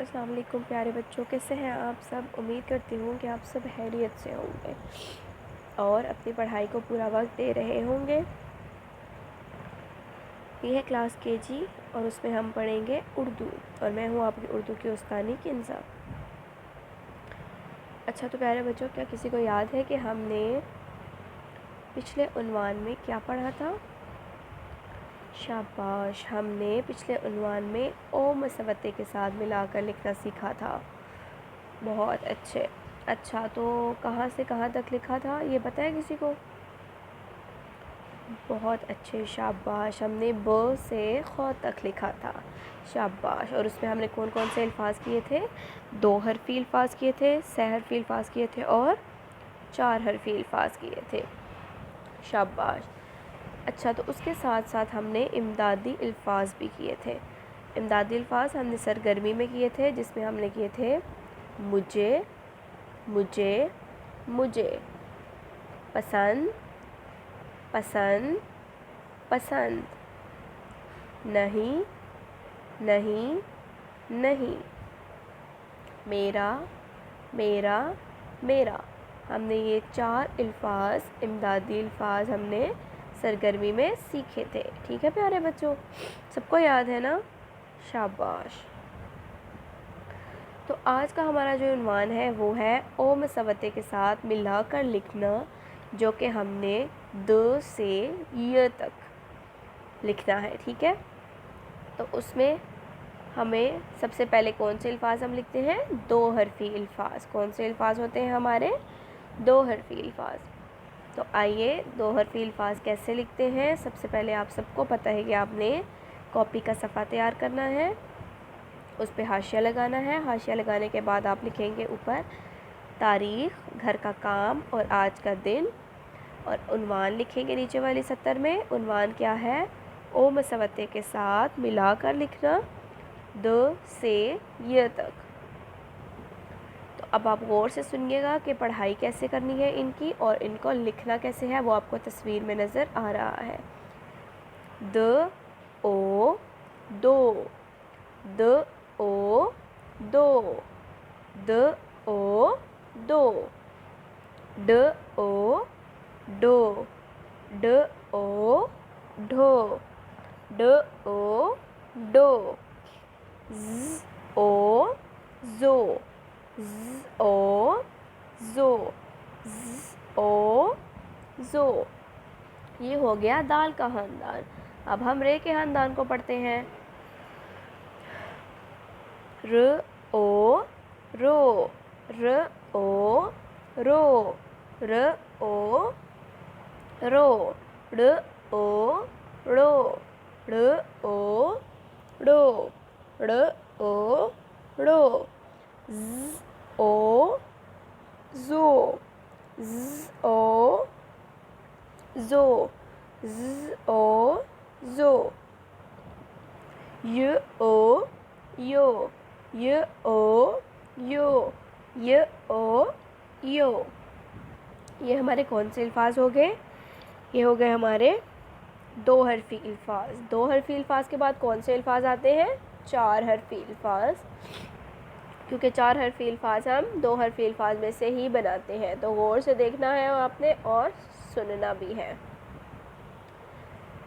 السلام علیکم پیارے بچوں، کیسے ہیں آپ سب؟ امید کرتی ہوں کہ آپ سب خیریت سے ہوں گے اور اپنی پڑھائی کو پورا وقت دے رہے ہوں گے۔ یہ ہے کلاس کے جی اور اس میں ہم پڑھیں گے اردو، اور میں ہوں آپ کی اردو کی استانی کنزا۔ اچھا تو پیارے بچوں، کیا کسی کو یاد ہے کہ ہم نے پچھلے عنوان میں کیا پڑھا تھا؟ شاباش، ہم نے پچھلے عنوان میں او مسوتے کے ساتھ ملا کر لکھنا سیکھا تھا۔ بہت اچھے۔ اچھا تو کہاں سے کہاں تک لکھا تھا یہ پتہ ہے کسی کو؟ بہت اچھے، شاباش، ہم نے ب سے خ تک لکھا تھا۔ شاباش، اور اس میں ہم نے کون کون سے الفاظ کیے تھے؟ 2 حرفی الفاظ کیے تھے، 3 حرفی الفاظ کیے تھے اور 4 حرفی الفاظ کیے تھے۔ شاباش۔ اچھا تو اس کے ساتھ ساتھ ہم نے امدادی الفاظ بھی کیے تھے۔ امدادی الفاظ ہم نے سرگرمی میں کیے تھے، جس میں ہم نے کیے تھے مجھے، مجھے، مجھے، پسند، پسند، پسند، نہیں، نہیں، نہیں، میرا، میرا، میرا۔ ہم نے یہ 4 الفاظ، امدادی الفاظ ہم نے سرگرمی میں سیکھے تھے۔ ٹھیک ہے پیارے بچوں، سب کو یاد ہے نا؟ شاباش۔ تو آج کا ہمارا جو عنوان ہے وہ ہے او مسوتے کے ساتھ ملا کر لکھنا، جو کہ ہم نے د سے ی تک لکھنا ہے۔ ٹھیک ہے، تو اس میں ہمیں سب سے پہلے کون سے الفاظ ہم لکھتے ہیں؟ 2 حرفی الفاظ۔ کون سے الفاظ ہوتے ہیں ہمارے؟ 2 حرفی الفاظ۔ تو آئیے 2 حرفی الفاظ کیسے لکھتے ہیں؟ سب سے پہلے آپ سب کو پتہ ہے کہ آپ نے کاپی کا صفحہ تیار کرنا ہے، اس پہ حاشیہ لگانا ہے۔ حاشیہ لگانے کے بعد آپ لکھیں گے اوپر تاریخ، گھر کا کام اور آج کا دن، اور عنوان لکھیں گے نیچے والی سطر میں۔ عنوان کیا ہے؟ او مسوتے کے ساتھ ملا کر لکھنا، د سے ی تک۔ تو اب آپ غور سے سنیے گا کہ پڑھائی کیسے کرنی ہے ان کی، اور ان کو لکھنا کیسے ہے وہ آپ کو تصویر میں نظر آ رہا ہے۔ د او دو، د او دو، د او دو، ڈ او ڈو، ڈ او ڈھو، ڈ او ڈو، ز او زو، ز او زو، ز او زو۔ یہ ہو گیا دال کا خاندان۔ اب ہم رے کے خاندان کو پڑھتے ہیں۔ ر او رو، ر او رو، ر او رو، ڑ او ڑو، ڑ او ڑو، ڑ او ڑو، ز او زو، ز او زو، ز او زو، ی او یو، ی او یو، ی او یو۔ یہ ہمارے کون سے الفاظ ہو گئے؟ یہ ہو گئے ہمارے 2 حرفی الفاظ۔ 2 حرفی الفاظ کے بعد کون سے الفاظ آتے ہیں؟ 4 حرفی الفاظ، کیونکہ 4 حرفی الفاظ ہم 2 حرفی الفاظ میں سے ہی بناتے ہیں۔ تو غور سے دیکھنا ہے آپ نے اور سننا بھی ہے۔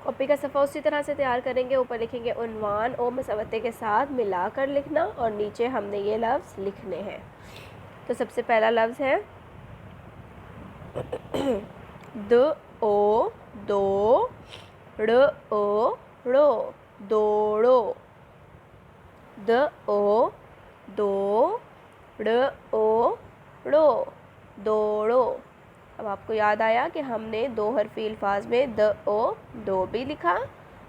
کاپی کا صفحہ اسی طرح سے تیار کریں گے، اوپر لکھیں گے عنوان او مسوتے کے ساتھ ملا کر لکھنا، اور نیچے ہم نے یہ لفظ لکھنے ہیں۔ تو سب سے پہلا لفظ ہے د او دو، ڑ او ڑو، دوڑو، د او دو، ڑ او ڑو، دوڑو۔ اب آپ کو یاد آیا کہ ہم نے 2 حرفی الفاظ میں د او دو بھی لکھا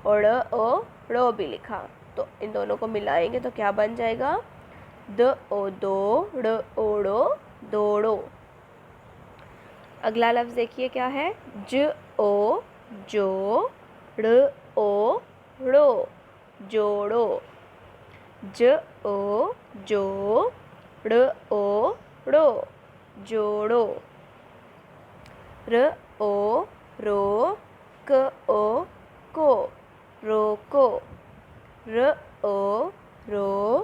اور ڑ او ڑو بھی لکھا، تو ان دونوں کو ملائیں گے تو کیا بن جائے گا؟ د او دو، ڑ او ڑو، دوڑو۔ اگلا لفظ دیکھیے کیا ہے؟ ج او جو، ڑ او ڑو، جوڑو، ج او جو، ڑ او ڑو، جوڑو، ر او رو، ک او کو، روکو، ر او رو،